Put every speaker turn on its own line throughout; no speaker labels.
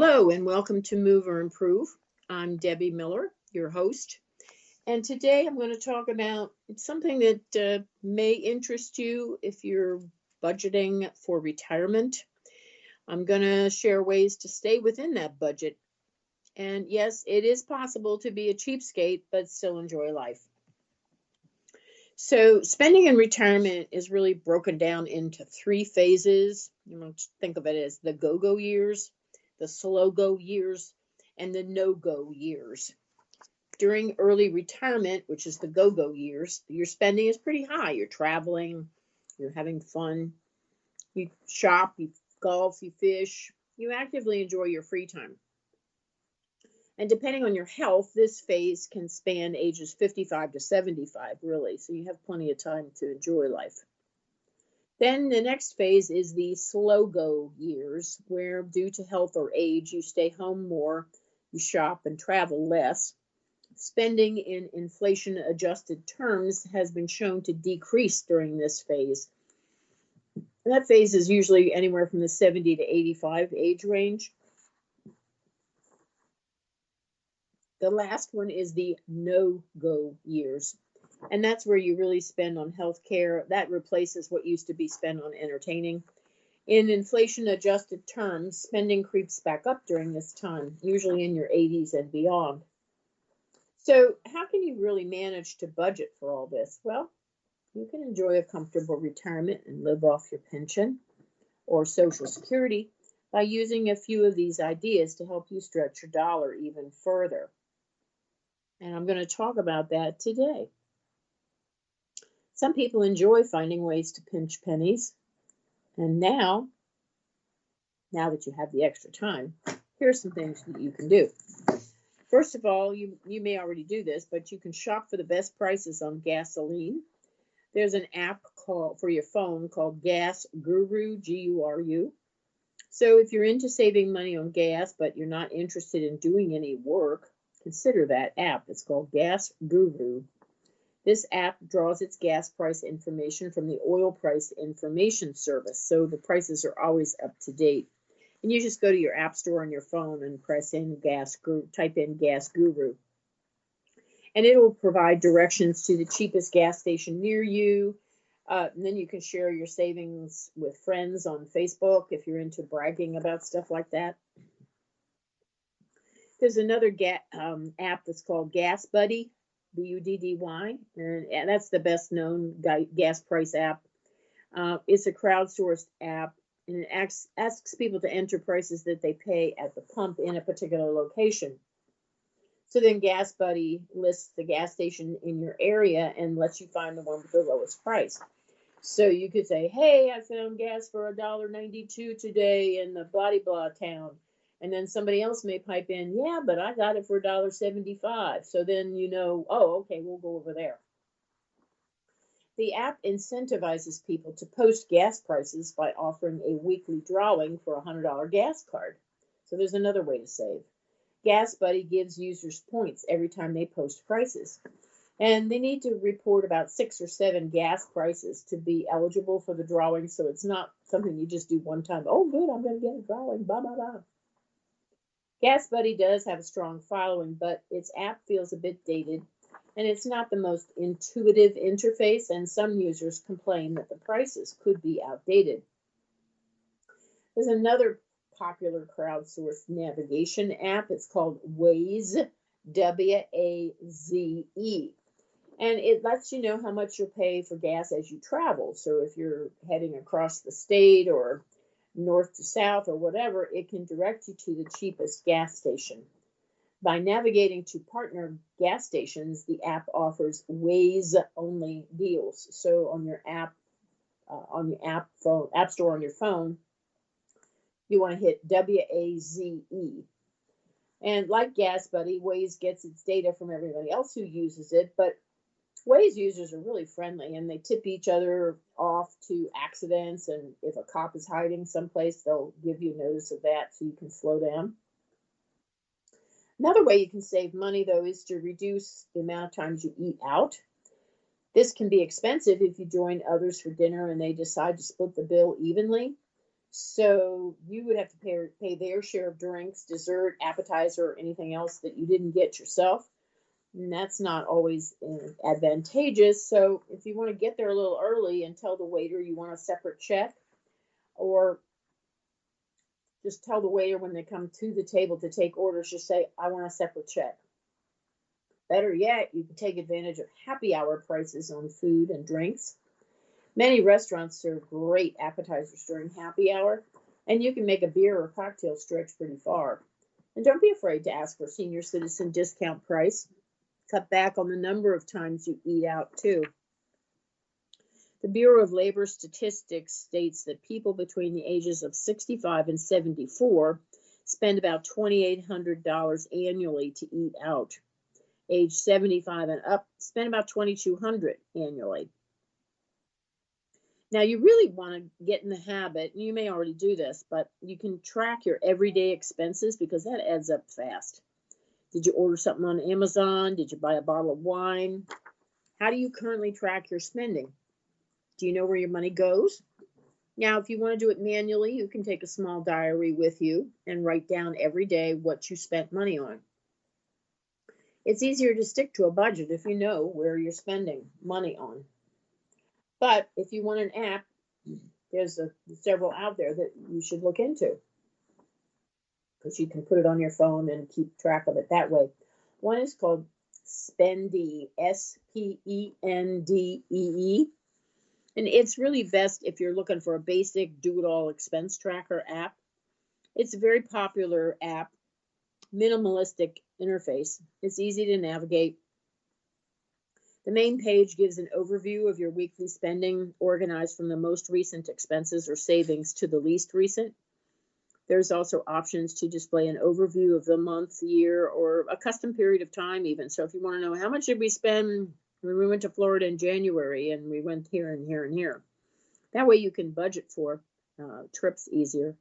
Hello and welcome to Move or Improve. I'm Debbie Miller, your host, and today I'm going to talk about something that may interest you if you're budgeting for retirement. I'm going to share ways to stay within that budget. And yes, it is possible to be a cheapskate, but still enjoy life. So spending in retirement is really broken down into three phases. Think of it as the go-go years, the slow-go years, and the no-go years. During early retirement, which is the go-go years, your spending is pretty high. You're traveling, you're having fun, you shop, you golf, you fish, you actively enjoy your free time. And depending on your health, this phase can span ages 55 to 75, really. So you have plenty of time to enjoy life. Then the next phase is the slow-go years, where due to health or age, you stay home more, you shop and travel less. Spending in inflation-adjusted terms has been shown to decrease during this phase. And that phase is usually anywhere from the 70 to 85 age range. The last one is the no-go years. And that's where you really spend on health care. That replaces what used to be spent on entertaining. In inflation-adjusted terms, spending creeps back up during this time, usually in your 80s and beyond. So how can you really manage to budget for all this? Well, you can enjoy a comfortable retirement and live off your pension or Social Security by using a few of these ideas to help you stretch your dollar even further. And I'm going to talk about that today. Some people enjoy finding ways to pinch pennies. And now that you have the extra time, here's some things that you can do. First of all, you may already do this, but you can shop for the best prices on gasoline. There's an app for your phone called Gas Guru, Guru. So if you're into saving money on gas, but you're not interested in doing any work, consider that app. It's called Gas Guru. This app draws its gas price information from the oil price information service, so the prices are always up to date. And you just go to your app store on your phone and press in type in Gas Guru. And it will provide directions to the cheapest gas station near you. And then you can share your savings with friends on Facebook if you're into bragging about stuff like that. There's another app that's called Gas Buddy, Buddy, and that's the best known gas price app. It's a crowdsourced app, and it asks people to enter prices that they pay at the pump in a particular location. So then Gas Buddy lists the gas station in your area and lets you find the one with the lowest price. So you could say, hey, I found gas for $1.92 today in the blah blah town. And then somebody else may pipe in, yeah, but I got it for $1.75. So then you know, oh, okay, we'll go over there. The app incentivizes people to post gas prices by offering a weekly drawing for a $100 gas card. So there's another way to save. Gas Buddy gives users points every time they post prices. And they need to report about 6 or 7 gas prices to be eligible for the drawing. So it's not something you just do one time. Oh, good, I'm going to get a drawing, blah, blah, blah. Gas Buddy does have a strong following, but its app feels a bit dated, and it's not the most intuitive interface, and some users complain that the prices could be outdated. There's another popular crowdsourced navigation app. It's called Waze, W-A-Z-E, and it lets you know how much you'll pay for gas as you travel. So if you're heading across the state or north to south or whatever, it can direct you to the cheapest gas station. By navigating to partner gas stations, the app offers Waze-only deals. So on your app, app store on your phone, you want to hit W-A-Z-E. And like Gas Buddy, Waze gets its data from everybody else who uses it, but Waze users are really friendly, and they tip each other off to accidents, and if a cop is hiding someplace, they'll give you notice of that so you can slow down. Another way you can save money, though, is to reduce the amount of times you eat out. This can be expensive if you join others for dinner and they decide to split the bill evenly. So you would have to pay their share of drinks, dessert, appetizer, or anything else that you didn't get yourself. And that's not always advantageous. So if you want to get there a little early and tell the waiter you want a separate check, or just tell the waiter when they come to the table to take orders, just say, I want a separate check. Better yet, you can take advantage of happy hour prices on food and drinks. Many restaurants serve great appetizers during happy hour, and you can make a beer or cocktail stretch pretty far. And don't be afraid to ask for a senior citizen discount price. Cut back on the number of times you eat out, too. The Bureau of Labor Statistics states that people between the ages of 65 and 74 spend about $2,800 annually to eat out. Age 75 and up spend about $2,200 annually. Now, you really want to get in the habit, and you may already do this, but you can track your everyday expenses because that adds up fast. Did you order something on Amazon? Did you buy a bottle of wine? How do you currently track your spending? Do you know where your money goes? Now, if you want to do it manually, you can take a small diary with you and write down every day what you spent money on. It's easier to stick to a budget if you know where you're spending money on. But if you want an app, there's several out there that you should look into because you can put it on your phone and keep track of it that way. One is called Spendee, Spendee, and it's really best if you're looking for a basic do-it-all expense tracker app. It's a very popular app, minimalistic interface. It's easy to navigate. The main page gives an overview of your weekly spending, organized from the most recent expenses or savings to the least recent. There's also options to display an overview of the month, year, or a custom period of time even. So if you want to know how much did we spend when we went to Florida in January and we went here and here and here. That way you can budget for trips easier.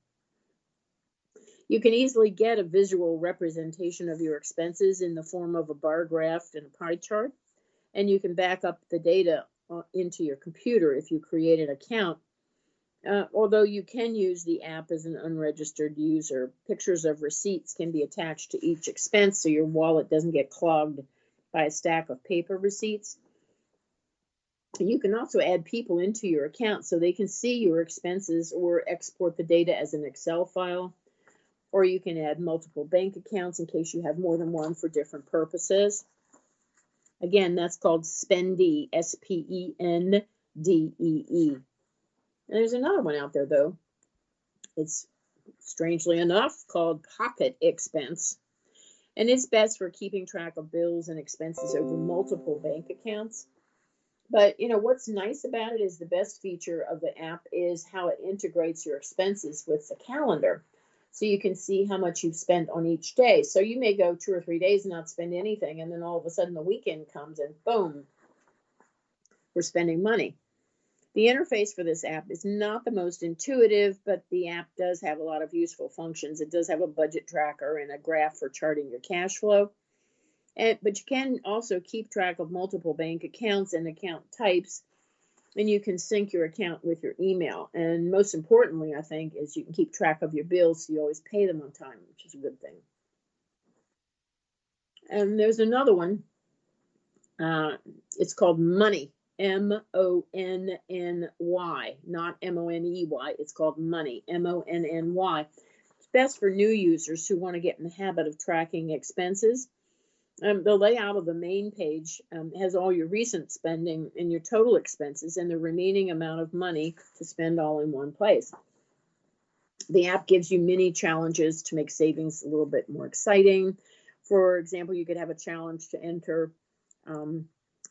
You can easily get a visual representation of your expenses in the form of a bar graph and a pie chart. And you can back up the data into your computer if you create an account. Although you can use the app as an unregistered user, pictures of receipts can be attached to each expense so your wallet doesn't get clogged by a stack of paper receipts. And you can also add people into your account so they can see your expenses or export the data as an Excel file. Or you can add multiple bank accounts in case you have more than one for different purposes. Again, that's called Spendee, Spendee. And there's another one out there, though. It's, strangely enough, called Pocket Expense. And it's best for keeping track of bills and expenses over multiple bank accounts. But, what's nice about it is the best feature of the app is how it integrates your expenses with the calendar. So you can see how much you've spent on each day. So you may go 2 or 3 days and not spend anything, and then all of a sudden the weekend comes and boom, we're spending money. The interface for this app is not the most intuitive, but the app does have a lot of useful functions. It does have a budget tracker and a graph for charting your cash flow. But you can also keep track of multiple bank accounts and account types, and you can sync your account with your email. And most importantly, I think, is you can keep track of your bills so you always pay them on time, which is a good thing. And there's another one. It's called Money, Monny, not Money. It's called Money, Monny. It's best for new users who want to get in the habit of tracking expenses. The layout of the main page has all your recent spending and your total expenses and the remaining amount of money to spend all in one place. The app gives you many challenges to make savings a little bit more exciting. For example, you could have a challenge to enter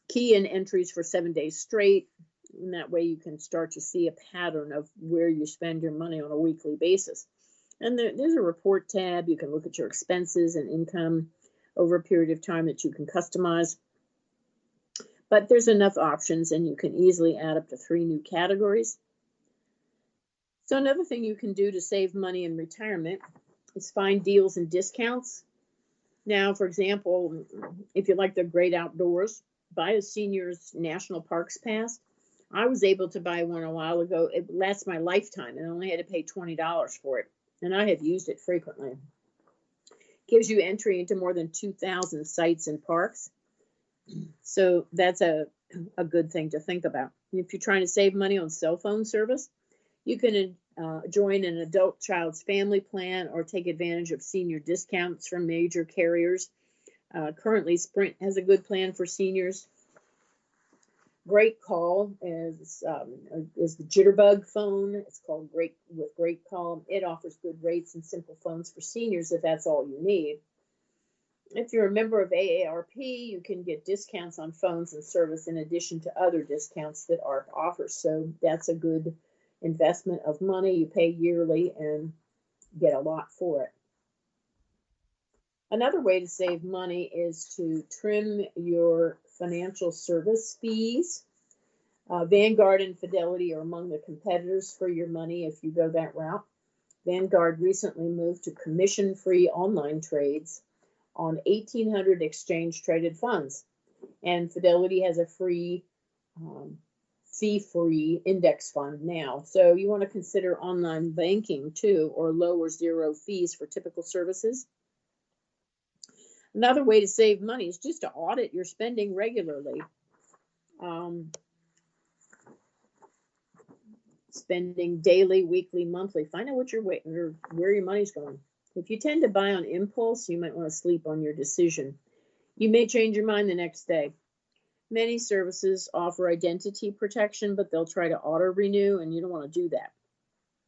key in entries for 7 days straight. And that way you can start to see a pattern of where you spend your money on a weekly basis. And there's a report tab. You can look at your expenses and income over a period of time that you can customize. But there's enough options, and you can easily add up to 3 new categories. So another thing you can do to save money in retirement is find deals and discounts. Now, for example, if you like the great outdoors, buy a senior's National Parks Pass. I was able to buy one a while ago. It lasts my lifetime, and I only had to pay $20 for it. And I have used it frequently. Gives you entry into more than 2,000 sites and parks. So that's a good thing to think about. If you're trying to save money on cell phone service, you can join an adult child's family plan or take advantage of senior discounts from major carriers. Currently, Sprint has a good plan for seniors. Great Call is the Jitterbug phone. It's called Great Call. It offers good rates and simple phones for seniors if that's all you need. If you're a member of AARP, you can get discounts on phones and service in addition to other discounts that ARP offers. So that's a good investment of money. You pay yearly and get a lot for it. Another way to save money is to trim your financial service fees. Vanguard and Fidelity are among the competitors for your money if you go that route. Vanguard recently moved to commission-free online trades on 1,800 exchange-traded funds, and Fidelity has a fee-free index fund now. So you want to consider online banking too, or low or zero fees for typical services. Another way to save money is just to audit your spending regularly. Spending daily, weekly, monthly. Find out where your money's going. If you tend to buy on impulse, you might want to sleep on your decision. You may change your mind the next day. Many services offer identity protection, but they'll try to auto renew, and you don't want to do that.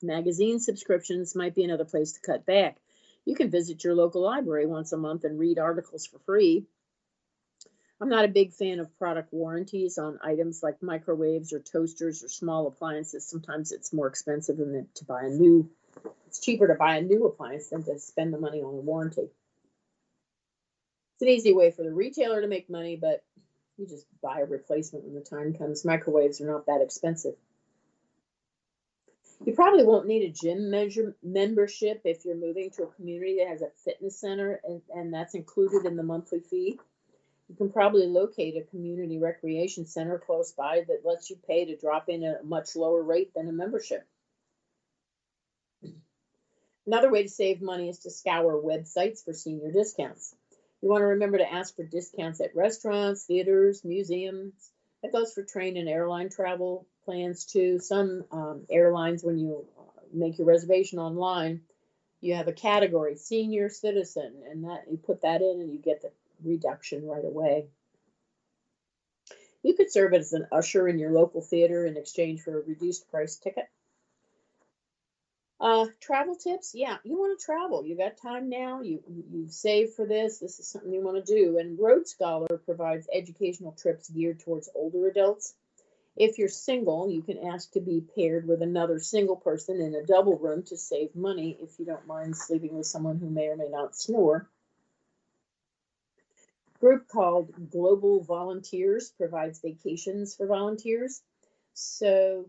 Magazine subscriptions might be another place to cut back. You can visit your local library once a month and read articles for free. I'm not a big fan of product warranties on items like microwaves or toasters or small appliances. Sometimes it's more expensive than to buy a new. It's cheaper to buy a new appliance than to spend the money on a warranty. It's an easy way for the retailer to make money, but you just buy a replacement when the time comes. Microwaves are not that expensive. You probably won't need a gym membership if you're moving to a community that has a fitness center, and that's included in the monthly fee. You can probably locate a community recreation center close by that lets you pay to drop in at a much lower rate than a membership. Another way to save money is to scour websites for senior discounts. You want to remember to ask for discounts at restaurants, theaters, museums. That goes for train and airline travel plans too. Some airlines, when you make your reservation online, you have a category, senior citizen, and that you put that in and you get the reduction right away. You could serve as an usher in your local theater in exchange for a reduced price ticket. Travel tips. Yeah, you want to travel. You got time now. You've saved for this. This is something you want to do. And Road Scholar provides educational trips geared towards older adults. If you're single, you can ask to be paired with another single person in a double room to save money if you don't mind sleeping with someone who may or may not snore. A group called Global Volunteers provides vacations for volunteers. So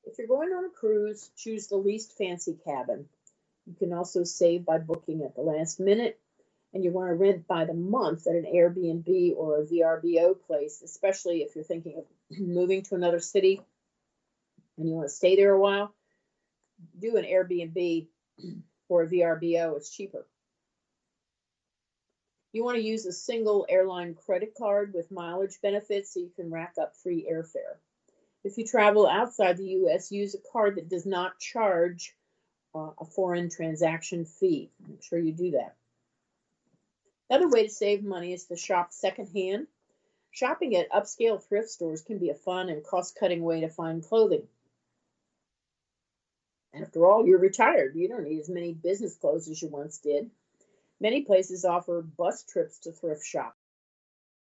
if you're going on a cruise, choose the least fancy cabin. You can also save by booking at the last minute, and you want to rent by the month at an Airbnb or a VRBO place, especially if you're thinking of moving to another city and you want to stay there a while. Do an Airbnb or a VRBO. It's cheaper. You want to use a single airline credit card with mileage benefits so you can rack up free airfare. If you travel outside the U.S., use a card that does not charge a foreign transaction fee. Make sure you do that. Another way to save money is to shop secondhand. Shopping at upscale thrift stores can be a fun and cost-cutting way to find clothing. After all, you're retired. You don't need as many business clothes as you once did. Many places offer bus trips to thrift shops.